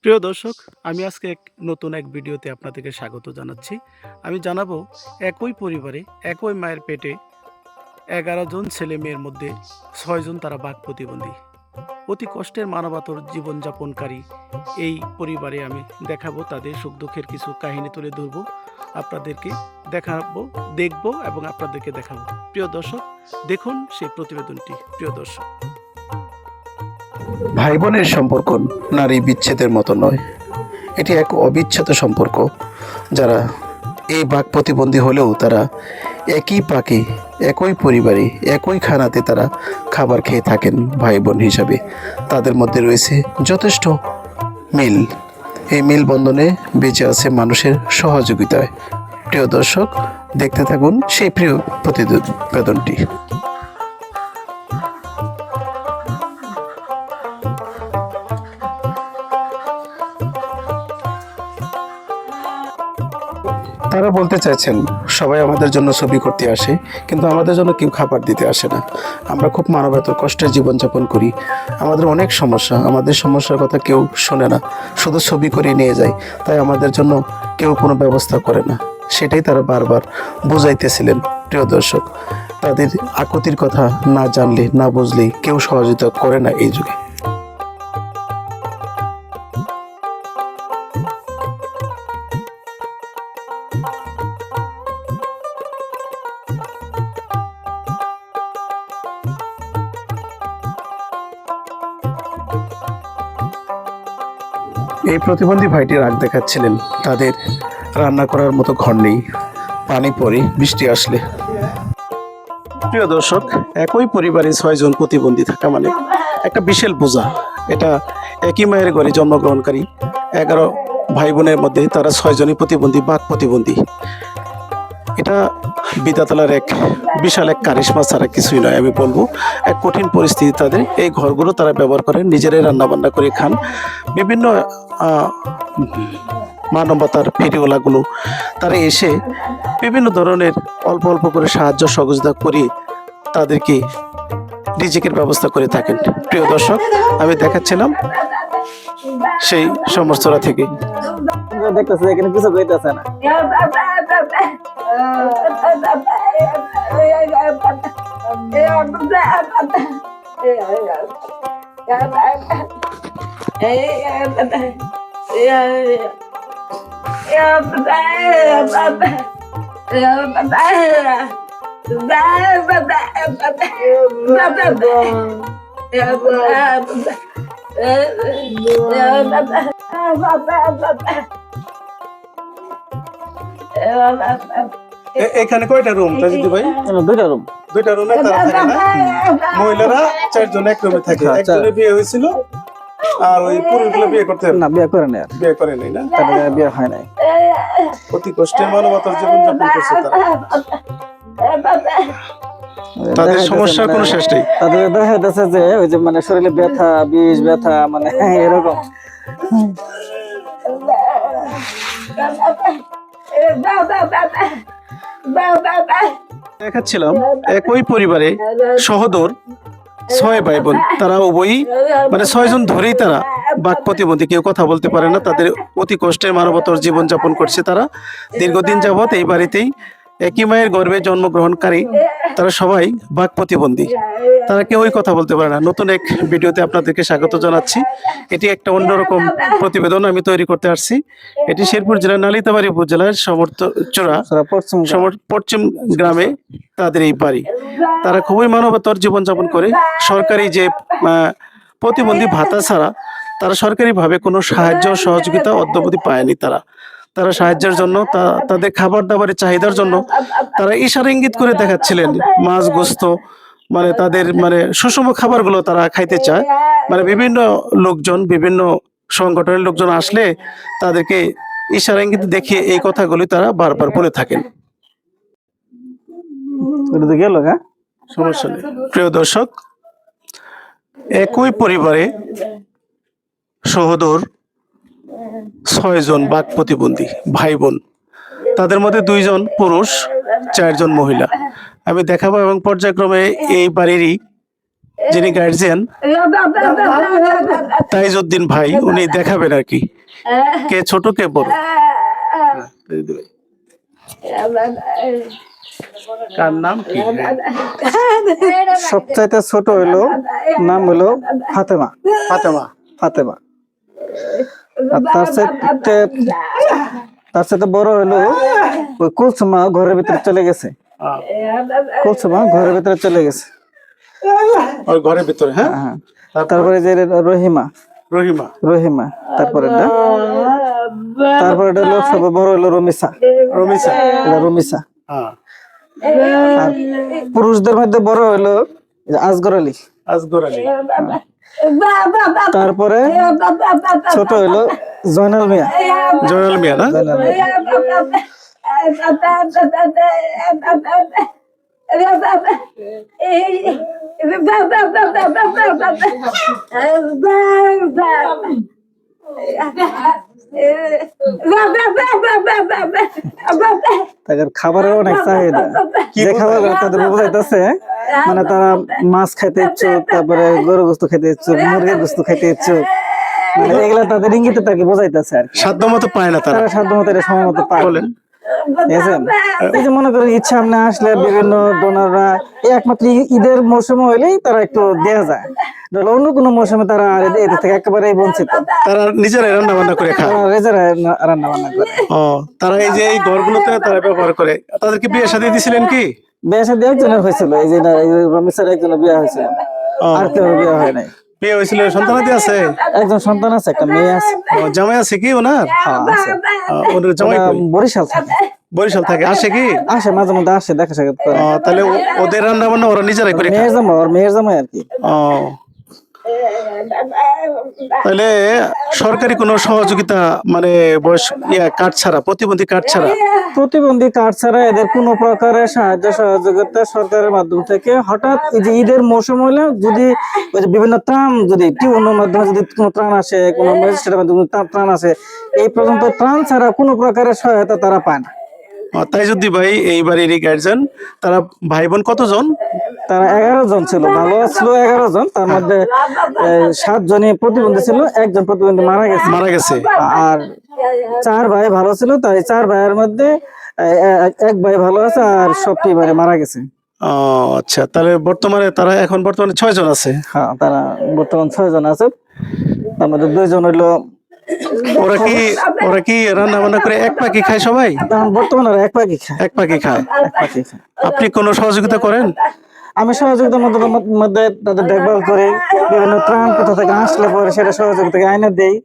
প্রিয় দর্শক, আমি আজকে নতুন এক ভিডিওতে আপনাদেরকে স্বাগত জানাচ্ছি। আমি জানাবো একই পরিবারে একই মায়ের পেটে ১১ জন ছেলে মেয়ের মধ্যে ৬ জন তারা বাক প্রতিবন্ধী। অতি কষ্টের মানবতার জীবনযাপনকারী এই পরিবারে আমি দেখাবো তাদের সুখ দুঃখের কিছু কাহিনী তুলে ধরবো, আপনাদেরকে দেখাবো, দেখবো এবং আপনাদেরকে দেখাবো। প্রিয় দর্শক, দেখুন সেই প্রতিবেদনটি। প্রিয় দর্শক, ভাই বোনের সম্পর্ক নারী বিচ্ছেদের মতো নয়, এটি এক অবিচ্ছেদ্য সম্পর্ক। যারা এই বাক প্রতিবন্ধী হলেও তারা একই পাকে একই পরিবারে একই খানাতে তারা খাবার খেয়ে থাকেন ভাই বোন হিসাবে। তাদের মধ্যে রয়েছে যথেষ্ট মিল। এই মিল বন্ধনে বেঁচে আছে মানুষের সহযোগিতায়। প্রিয় দর্শক, দেখতে থাকুন সেই প্রিয় প্রতিবেদনটি। তারা বলতে চাইছেন, সবাই আমাদের জন্য ছবি করতে আসে, কিন্তু আমাদের জন্য কেউ খাবার দিতে আসে না। আমরা খুব মানবতার কষ্টের জীবনযাপন করি। আমাদের অনেক সমস্যা, আমাদের সমস্যার কথা কেউ শোনে না, শুধু ছবি করে নিয়ে যায়। তাই আমাদের জন্য কেউ কোনো ব্যবস্থা করে না। সেটাই তারা বারবার বুঝাইতেছিলেন। প্রিয় দর্শক, তাদের আকুতির কথা না জানলে না বুঝলে কেউ সহযোগিতা করে না এই যুগে। এই প্রতিবন্ধী ভাইটি রাগ দেখাচ্ছিলেন। তাদের রান্না করার মতো ঘর নেই, পানি পড়ে বৃষ্টি আসলে। প্রিয় দর্শক, একই পরিবারে ৬ জন প্রতিবন্ধী থাকা মানে একটা বিশাল বোঝা। এটা একই মায়ের ঘরে জন্মগ্রহণকারী ১১ ভাই বোনের মধ্যে তারা ৬ জনই প্রতিবন্ধী, বাক প্রতিবন্ধী। এটা বিধাতালার এক বিশাল এক কারিশমা ছাড়া কিছুই নয়। আমি বলবো এক কঠিন পরিস্থিতি তাদের। এই ঘরগুলো তারা ব্যবহার করেন, নিজেরাই রান্নাবান্না করে খান। বিভিন্ন মানবতার ফেরিওয়ালাগুলো তারা এসে বিভিন্ন ধরনের অল্প অল্প করে সাহায্য সহযোগিতা করে তাদেরকে রিজিকের ব্যবস্থা করে থাকেন। প্রিয় দর্শক, আমি দেখাচ্ছিলাম সেই সমস্তরা থেকে। দেখতেছে এখানে কিছু কইতেছে না। এখানে কয়টা রুম তাজিদ ভাই? দুইটা রুম। দুইটা রুমে তারা থাকে না? মহিলারা ৪ জন এক রুমে থাকে। একজনের বিয়ে হয়েছিল আর ওই পুরুষগুলো বিয়ে করতে না, বিয়ে করে নাই। বিয়ে করে নাই না? তাদের বিয়ে হয় নাই। অতি কষ্টে মানবতার জীবনযাপন করছে তারা। তাদের সমস্যার কোনো শেষ নেই। তাদের দেখা যাচ্ছে যে ওই যে মানে শরীরে ব্যথা, বিষ ব্যথা, মানে এরকম। দেখাচ্ছিলাম একই পরিবারে সহোদর ৬ ভাই বোন। তারা উভয়ই মানে ৬ জন ধরেই তারা বাক প্রতিবন্ধী, কেউ কথা বলতে পারে না। তাদের অতি কষ্টের মানবতার জীবনযাপন করছে তারা দীর্ঘদিন যাবৎ এই বাড়িতেই। একই মায়ের গর্ভে জন্মগ্রহণকারী তারা সবাই বাক প্রতিবন্ধী, তারা কেউই কথা বলতে পারে না। নতুন এক ভিডিওতে আপনাদেরকে স্বাগত জানাচ্ছি। এটি একটা অন্যরকম প্রতিবেদন আমি তৈরি করতে আসছি। এটি শেরপুর জেলার নালিতাবাড়ী উপজেলার সমরচূড়া পশ্চিম গ্রামে তাদের এই বাড়ি। তারা খুবই মানবতার জীবনযাপন করে। সরকারি যে প্রতিবন্ধী ভাতা ছাড়া তারা সরকারিভাবে কোনো সাহায্য সহযোগিতা অদ্যাবধি পায়নি। তারা সাহায্যের জন্য তাদের খাবার দাবারের চাহিদার জন্য তারা ইশারা ইঙ্গিত করে দেখাচ্ছিলেন মাছ গোস্ত, মানে তাদের মানে সুষম খাবারগুলো তারা খাইতে চায়। মানে বিভিন্ন লোকজন, বিভিন্ন সংগঠনের লোকজন আসলে তাদেরকে ইশারা ইঙ্গিত দেখিয়ে এই কথাগুলি তারা বারবার বলে থাকেন। গেল হ্যাঁ, সমস্যা নেই। প্রিয় দর্শক, একই পরিবারে সহোদর ৬ জন বাক প্রতিবন্ধী ভাই বোন। তাদের মধ্যে 2 জন পুরুষ, 4 জন মহিলা। আমি দেখাবো এবং পর্যায়ক্রমে এই বাড়িরই যিনি গার্জিয়ান তাইজউদ্দিন ভাই, উনি দেখাবেন আর কি কে ছোট কে বড়। কার নাম কি? সবচাইতে ছোট হইলো নাম হলো ফাতেমা। ফাতেমা। ফাতেমা। আর তার সাথে বড় হইলো ওই কুলসুমা, ঘরের ভিতরে চলে গেছে। কুলসুমা ঘরের ভিতরে চলে গেছে। ওর ঘরের ভিতরে, হ্যাঁ। হ্যাঁ। তারপরে যে রহিমা। রহিমা। রহিমা। তারপরে হলো সব বড় হইলো রমিসা। রমিসা। এটা রমিসা। হ্যাঁ। আর পুরুষদের মধ্যে বড় হইলো আসগর আলী। আসগর আলী। তারপরে ছোট হইলো জয়নাল মিয়া। জয়নাল মিয়া না? জয়নাল মিয়া। তাদের খাবারের অনেক চাহিদা। যে খাবার তাদের বোঝাইতেছে, মানে তারা মাছ খাইতে ইচ্ছুক, তারপরে গরু গোস্ত খাইতে ইচ্ছুক, মুরগির গোস্ত খাইতে ইচ্ছুক, মানে এগুলা তাদের ইঙ্গিতে তাকে বোঝাইতেছে আর কি। সাধ্য মতো পায় না তারা। তারা সাধ্য মতো এটা সময় মতো পায়। বলেন। বুঝছেন? এই যে মনে করেন ইচ্ছা সামনে আসলে বিভিন্ন ডোনাররা একমাত্র ঈদের মৌসুমে হইলেই তারা একটু দেয়া যায়, নাহলে অন্য কোনো মৌসুমে তারা এদের থেকে একেবারেই বঞ্চিত। তারা নিজেরাই রান্না বান্না করে খায়। তারা রেজারা রান্না বান্না করে। ও, তারা এই যে এই ঘরগুলোতে তারা ব্যবহার করে। তাদেরকে বিয়ে শাদী দিছিলেন কি? বিয়ে শাদী একজনের হয়েছিল, এই যে রমিসার একজনের বিয়ে হয়েছিল, আর কেউ বিয়ে হয় নাই। বিয়ে হয়েছিল, সন্তানাদি আছে? একজন সন্তান আছে, একটা মেয়ে আছে। ও, জামাই আছে কি ওনার? হ্যাঁ আছে। ওনার জামাই ওরা কই? বরিশাল থাকে। বরিশাল থাকে। আসে কি? আসে মাঝে মধ্যে, আসে, দেখা সাক্ষাৎ করে। তাহলে ওদের রান্না বান্না ওরা নিজেরাই করে খায়? মেয়ের জামাই, ওর মেয়ের জামাই আর কি। ও, তাহলে সরকারি কোনো সহযোগিতা, মানে বয়স কার্ড ছাড়া, প্রতিবন্ধী কার্ড ছাড়া? প্রতিবন্ধী কার্ড ছাড়া এদের কোনো প্রকারের সাহায্য সহযোগিতা সরকারের মাধ্যম থেকে হঠাৎ এই যে ঈদের মৌসুম হলে যদি ওই যে বিভিন্ন ত্রাণ, যদি টিউনের মাধ্যমে যদি কোনো ত্রাণ আসে, কোনো ম্যাজিস্ট্রেটের মাধ্যমে ত্রাণ আসে, এই পর্যন্ত ত্রাণ ছাড়া কোনো প্রকারের সহায়তা তারা পায় না। তাইজউদ্দিন ভাই এই বাড়ির গার্জিয়ান। তারা ভাই বোন কতজন? তারা 11 জন ছিল, ভালো ছিল 11 জন, তার মধ্যে 7 জনই প্রতিবন্ধী ছিল, একজন প্রতিবন্ধী মারা গেছে। আর 4 ভাই ভালো ছিল, তাই 4 ভাইয়ের মধ্যে এক ভাই ভালো আছে, আর সবটি ভাই মারা গেছে। ও আচ্ছা, তাহলে তারা এখন বর্তমানে 6 জন আছে। হ্যাঁ, তারা বর্তমান 6 জন আছে, তার মধ্যে 2 জন হইলো। ওরা কি রান্না বান্না করে এক পাখি খায় সবাই? বর্তমানে এক পাখি খায়। এক পাখি খায়। আপনি কোনো সহযোগিতা করেন? আমি সহযোগিতার মধ্যে তাদের দেখভাল করি, বিভিন্ন ত্রাণ কোথা থেকে আসলে পরে সেটা সহযোগিতা আইনে দেই।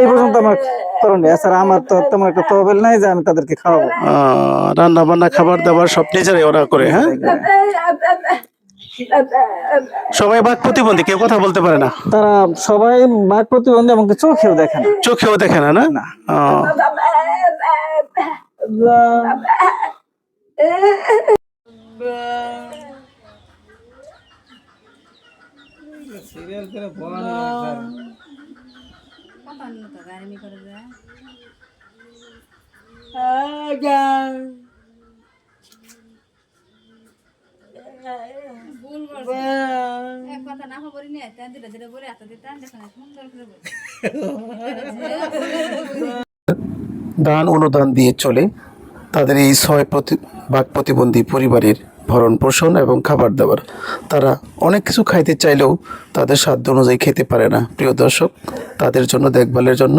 এই পর্যন্ত আমার করণীয়। এছাড়া আমার তো তেমন একটা তহবিল নাই যে আমি তাদেরকে খাওয়াবো। রান্না বান্না, খাবার দাবার সব নিজেরাই ওরা করে। হ্যাঁ, সবাই বাক প্রতিবন্ধী, কেউ কথা বলতে পারে না? তারা সবাই বাক প্রতিবন্ধী, এমনকি চোখেও দেখে না। চোখেও দেখে না? না। দান অনুদান দিয়ে চলে তাদের এই 6 বাক প্রতিবন্ধী পরিবারের ভরণ পোষণ এবং খাবার দাবার। তারা অনেক কিছু খাইতে চাইলেও তাদের সাধ্য অনুযায়ী খেতে পারে না। প্রিয় দর্শক, তাদের জন্য দেখভালের জন্য